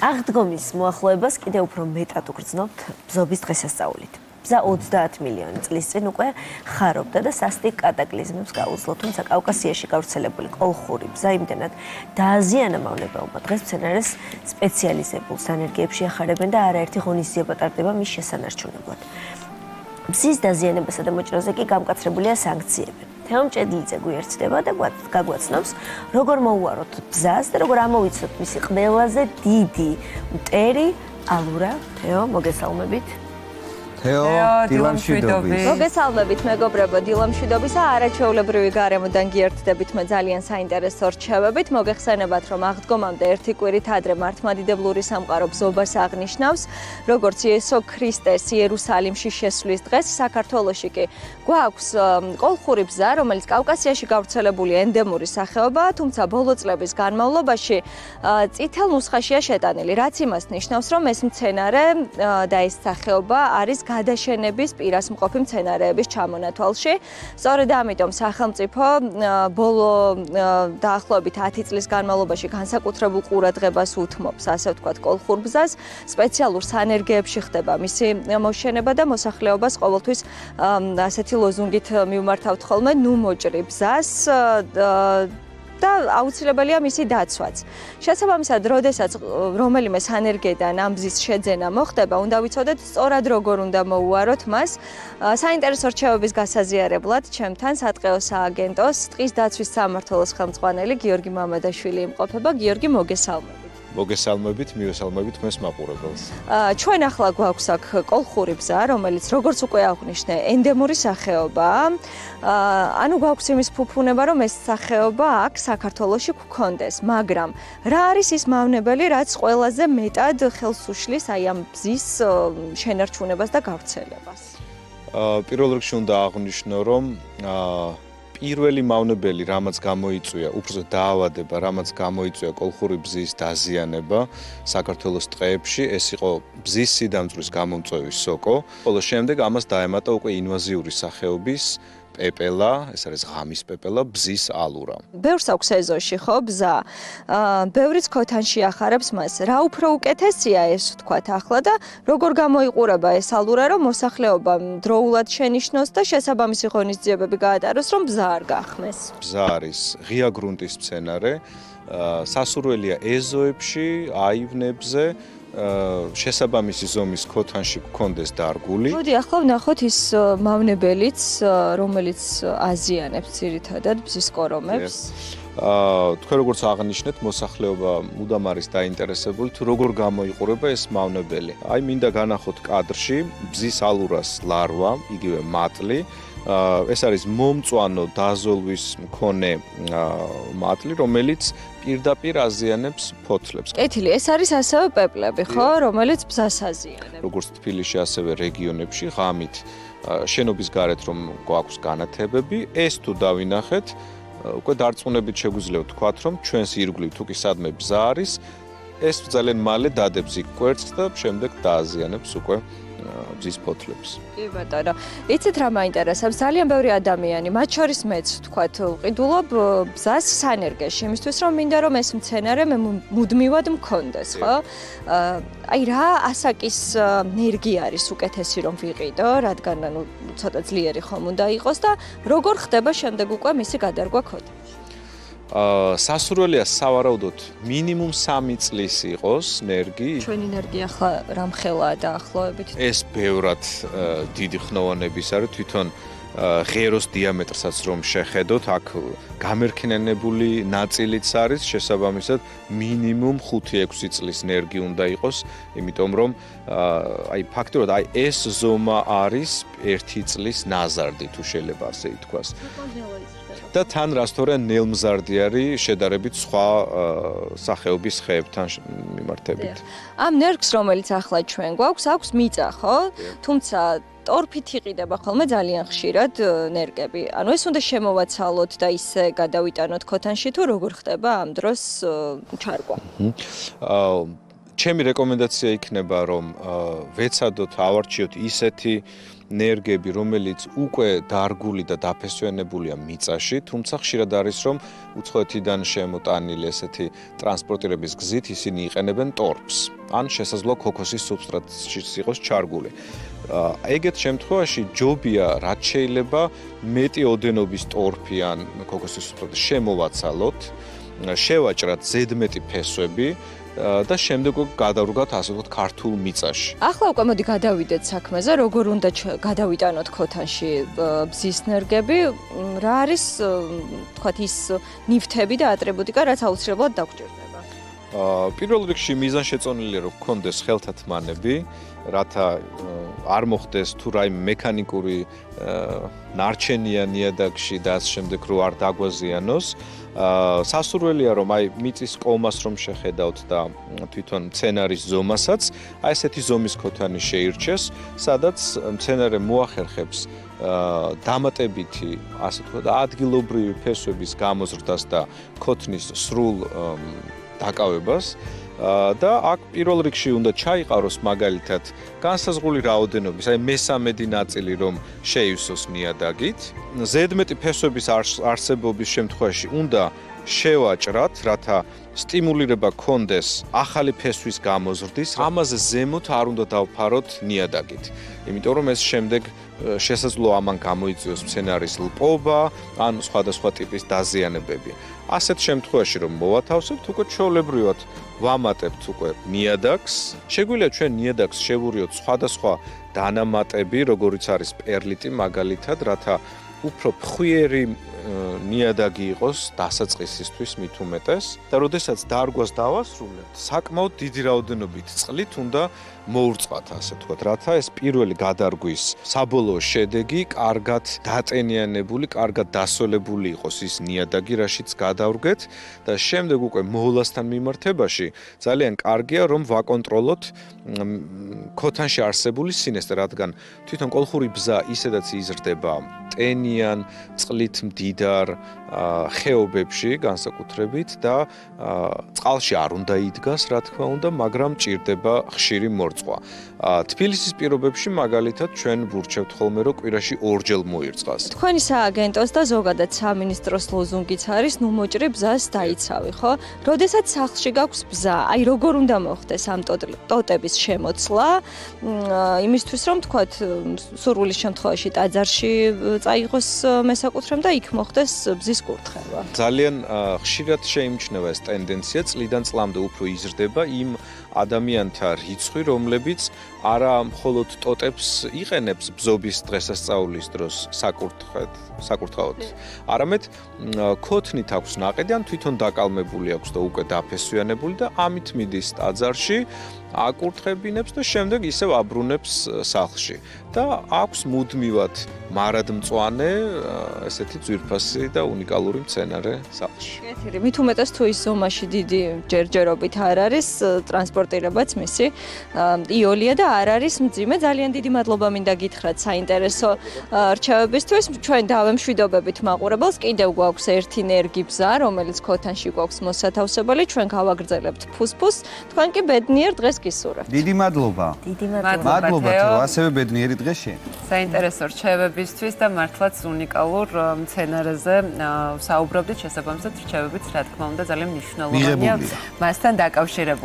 აღდგომის მოახლოებას კიდევ უფრო მეტად უგრძნობთ ბზობის დღესასწაულით. ბზა 30 მილიონი წლის წინ უკვე ხარობდა და სასტიკ კატაკლიზმებს გაუძლო, თუმცა კავკასიაში გავრცელებული კოლხური ბზა იმდენად დააზიანა მავნებელმა დღეს მცენარეს სპეციალიზებულ სანერგეებში ახარებენ და არაერთი ღონისძიება ტარდება მის შესანარჩუნებლად. ბზის დაზიანებასა და მოჭრაზე კი გამკაცრებულია სანქციები. თეო მჭედლიძე გვიერთდება და გაგვაცნობს, როგორ მოუაროთ ბზას და როგორ ამოვიცნოთ მისი ყველაზე დიდი მტერი ალურა. თეო, მოგესალმებით. თეო, დილამშვიდობის. მოგესალმებით, მეგობრებო, დილამშვიდობისა. არაჩვეულებრივი გარემოდან გიერთდებით მე ძალიან საინტერესო რჩევებით. მოგეხსენებათ, რომ აღდგომამდე ერთი კვირით ადრე მართლმადიდებლური სამყარო ბზობას აღნიშნავს, როგორც იესო ქრისტეს იერუსალიმში შესვლის დღეს, საქართველოში კი გვაქვს კოლხური ბზა, რომელიც კავკასიაში გავრცელებული ენდემური სახეობაა, თუმცა ბოლო წლების განმავლობაში წითელ ნუსხაშია შეტანილი, რაც იმას ნიშნავს, რომ ეს მცენარე და ეს სახეობა არის გადაშენების პირას მყოფი მცენარეების ჩამონათვალში. სწორედ ამიტომ სახელმწიფო ბოლო დაახლოებით 10 წლის განმავლობაში განსაკუთრებულ ყურადღებას უთმობს, ასე ვთქვათ, კოლხურ ბზას. სპეციალურ სანერგეებში ხდება მისი მოშენება და მოსახლეობას ყოველთვის ასეთი ლოზუნგით მივმართავთ ხოლმე, ნუ მოჭრი ბზას და აუცილებელია მისი დაცვაც. შესაბამისად, როდესაც რომელიმე სანერგედან ამ ბზის შეძენა მოხდება, უნდა ვიცოდეთ სწორად როგორ უნდა მოუაროთ მას. საინტერესო რჩევების გასაზიარებლად ჩემთან სატყეო სააგენტოს ტყის დაცვის სამმართველოს ხელმძღვანელი გიორგი მამადაშვილი იმყოფება. გიორგი, მოგესალმებით. მოგესალმებით, მივესალმებით მეს მაყურებელს. ჩვენ ახლა გვაქვს აქ კოლხური ბზა, რომელიც როგორც უკვე აღვნიშნე, ენდემური სახეობაა. ანუ გვაქვს იმის ფუფუნება, რომ ეს სახეობა აქ საქართველოში გქონდეს, მაგრამ რა არის ის მავნებელი, რაც ყველაზე მეტად ხელს უშლის აი ამ ბზის შენარჩუნებას და გავრცელებას? პირველ რიგში უნდა აღვნიშნო, რომ პირველი მავნებელი, რამაც გამოიწვია, უბრალოდ დაავადება, რამაც გამოიწვია კოლხური ბზის დაზიანება საქართველოს ტყეებში, ეს იყო ბზის სიდამწვრის გამომწვევი სოკო. ხოლო შემდეგ ამას დაემატა უკვე ინვაზიური სახეობის პეპელა, ეს არის ღამის პეპელა, ბზის ალურა. ბევრს აქვს ეზოში, ხო, ბზა. ბევრიც ქოთანში ახარებს მას. რა უფრო უკეთესია ეს ვთქვათ ახლა და როგორ გამოიყურება ეს ალურა, რომ მოსახლეობა დროულად შენიშნოს და შესაბამისი ღონისძიებები გაატაროს, რომ ბზა არ გახმეს. ბზა არის ღია გრუნტის მცენარე, სასურველია ეზოებში, აივნებზე, შესაბამისი ზომის ქოთანში გქონდეს დარგული. მოდი ახლა ვნახოთ ის მავნებელიც, რომელიც აზიანებს ძირითადად ბზის კორომებს. თქვენ როგორც აღნიშნეთ, მოსახლეობა მუდამ არის დაინტერესებული თუ როგორ გამოიყურება ეს მავნებელი. აი მინდა განახოთ კადრში ბზის ალურას ლარვა, იგივე მატლი. ეს არის მომწვანო დაზოლვის მქონე მატლი, რომელიც პირდაპირ აზიანებს ფოთლებს. კეთილი, ეს არის ასევე პეპლები, ხო, რომელიც ბზას აზიანებს. როგორც თბილისში, ასევე რეგიონებში ღამით შენობის გარეთ რომ გვაქვს განათებები, ეს თუ დავინახეთ, უკვე დარწმუნებით შეგვიძლია ვთქვათ, რომ ჩვენს ირგვლივ თუ კი სადმე ბზა არის, ეს ძალიან მალე დადებს იქ კვერცხს და შემდეგ დააზიანებს უკვე ბზის ფოთლებს. კი ბატონო. იცით რა მაინტერესებს? ძალიან ბევრი ადამიანი, მათ შორის მეც ვთქვათ, ვყიდულობ ბზას სანერგეში, იმისთვის რომ მინდა რომ ეს მცენარე მე მუდმივად მქონდეს, ხო? აი რა ასაკის ნერგი არის უკეთესი რომ ვიყიდო, რადგან ანუ ცოტა ძლიერი ხომ უნდა იყოს და როგორ ხდება შემდეგ უკვე მისი გადარგვა ქოთანში? სასურველია სავარაუდოდ მინიმუმ 3 წლის იყოს ნერგი. ჩვენი ნერგი ახლა რამხელაა დაახლოებით? ეს ბევრად დიდი ხნოვანების არის, თვითონ ღეროს დიამეტრსაც რომ შეხედოთ, აქ გამერქნენებული ნაწილიც არის, შესაბამისად მინიმუმ 5-6 წლის ნერგი უნდა იყოს, იმიტომ რომ აი ფაქტობრივად აი ეს ზომა არის 1 წლის ნაზარდი, თუ შეიძლება ასე ითქვას. და თან რასთორე ნელმზარდი არის შედარებით სხვა სახეობის ხეებთან მიმართებით. ამ ნერგს, რომელიც ახლა ჩვენ გვაქვს, აქვს მიწა, ხო? თუმცა ტორფით იყიდება ხოლმე ძალიან ხშირად ნერგები. ანუ ეს უნდა შემოვაცალოთ და ისე გადავიტანოთ ქოთანში თუ როგორ ხდება ამ დროს ჩარგვა. ჩემი რეკომენდაცია იქნება, რომ ვეცადოთ ავარჩიოთ ისეთი ნერგები, რომელიც უკვე დარგული და დაფესვენებულია მიწაში, თუმცა ხშირად არის, რომ უცხოეთიდან შემოტანილი ესეთი ტრანსპორტირების გზით ისინი იყენებენ ტორფს. ან შესაძლოა ქოქოსის სუბსტრატშიც იყოს ჩარგული. ეგეთ შემთხვევაში ჯობია რაც შეიძლება მეტი ოდენობის ტორფი ან ქოქოსის სუბსტრატი შემოვაცალოთ, შევაჭრათ ზედმეტი ფესვები და შემდეგ გადავდგათ ასე ვთქვათ ქართულ მიწაში. ახლა უკვე მოდი გადავიდეთ საქმეზე, როგორ უნდა გადავიტანოთ ქოთანში ბზის ნერგები, რა არის ვთქვათ ის ნივთები და ატრიბუტიკა, რაც აუცილებლად დაგვჭირდება. პირველ რიგში მიზანშეწონილია რომ გქონდეს ხელთათმანები, რათა არ მოხდეს თუ რაიმე მექანიკური ნარჩენია ნიადაგში და ამ შემდეგ რო არ დაგვაზიანოს. სასურველია რომ აი მიწის კომას რომ შეხედავთ და თვითონ მცენარის ზომასაც, აი ესეთი ზომის ქოთანი შეირჩეს, სადაც მცენარე მოახერხებს დამატებითი, ასე ვთქვათ, ადგილობრივი ფესვების გამოზრდას და ქოთნის სრულ დაკავებას. და აქ პირველ რიგში უნდა ჩაიყაროს მაგალითად განსაზღვრული რაოდენობის, აი მესამედი ნაწილი რომ შეივსოს ნიადაგით. ზედმეტი ფესვების არსებობის შემთხვევაში უნდა შევაჭრათ, რათა სტიმულირება გქონდეს ახალი ფესვის გამოზრდის, ამაზე ზემოთ არ უნდა დავფაროთ ნიადაგით. იმიტომ რომ ეს შემდეგ შესაძლოა ამან გამოიწვიოს მცენარის ლპობა, ან სხვადასხვა ტიპის დაზიანებები. ასეთ შემთხვევაში რომ მოვათავსებთ, უკვე ჩვეულებრივად ვამატებთ უკვე ნიადაგს. შეგვიძლია ჩვენ ნიადაგს შევურიოთ სხვადასხვა დანამატები, როგორიც არის პერლიტი მაგალითად, რათა უფრო ფხვიერი ნიადაგი იყოს დასაწყისისთვის მით უმეტეს და როდესაც დარგვას დავასრულებთ, საკმაოდ დიდი რაოდენობით წყლით უნდა მოურწყათ, ასე ვთქვათ, რათა ეს პირველი გადარგვის საბოლოო შედეგი კარგად დატენიანებული, კარგად დასოლებული იყოს ის ნიადაგი, რაშიც გადავრგეთ და შემდეგ უკვე მოვლასთან მიმართებაში ძალიან კარგია რომ ვაკონტროლოთ ქოთანში არსებული სინესტე, რადგან თვითონ კოლხური ბზა ისედაც იზრდება ტენიან, წყლით მდიდარ ხეობებში განსაკუთრებით და წყალში არ უნდა იდგას, რა თქმა უნდა, მაგრამ ჭირდება ხშირი მორწვა. თბილისის პირობებში მაგალითად ჩვენ ვურჩევთ ხოლმე რომ კვირაში ორჯერ მოირწყას. თქვენი სააგენტოს და ზოგადად სამინისტროს ლოზუნგიც არის ნუ მოჭრი ბზას დაიცავი, ხო? როდესაც სახლში გაქვს ბზა, აი როგორ უნდა მოხდეს ამ ტოტების შემოცლა, იმისთვის რომ თქვათ სურვილის შემთხვევაში ტაძარში წაიღოს მესაკუთრემ და იქ მოხდეს ბზის კურთხევა. ძალიან ხშირად შეიმჩნევა ეს ტენდენცია, წლიდან წლამდე უფრო იზრდება იმ ადამიანთა რიცხვი, რომლებიც არა მხოლოდ ტოტებს იყენებს ბზობის დღესასწაულის დროს საკურთხევად, არამედ ქოთნით აქვს ნაყედი, ან თვითონ დაკალმებული აქვს და უკვე დაფესვიანებული და ამით მიდის ტაძარში, აკურთხებინებს და შემდეგ ისევ აბრუნებს სახლში. და აქვს მუდმივად მარადმწვანე ესეთი ძვირფასი და უნიკალური მცენარე სახლში. კეთილი, მით უმეტეს თუ ის ზომაში დიდი ჯერჯერობით არ არის ტრანსპორტირებაც მისი იოლია და არ არის მძიმე. ძალიან დიდი მადლობა მინდა გითხრათ საინტერესო რჩევებისთვის. ჩვენ დავემშვიდობებით მაყურებელს. კიდევ გვაქვს ერთი ნერგი ბზა, რომელიც ქოთანში გვაქვს მოსათავსებელი. ჩვენ გავაგრძელებთ ფუსფუს. თქვენ კი ბედნიერ დღეს გისურვებთ. დიდი მადლობა. დიდი მადლობა რომ ასევე ბედნიერი დღე შენ. საინტერესო რჩევებისთვის და მართლაც უნიკალურ მცენარეზე საუბრობდით შესაბამისად რჩევებიც, რა თქმა უნდა, ძალიან მნიშვნელოვანია მასთან დაკავშირებული.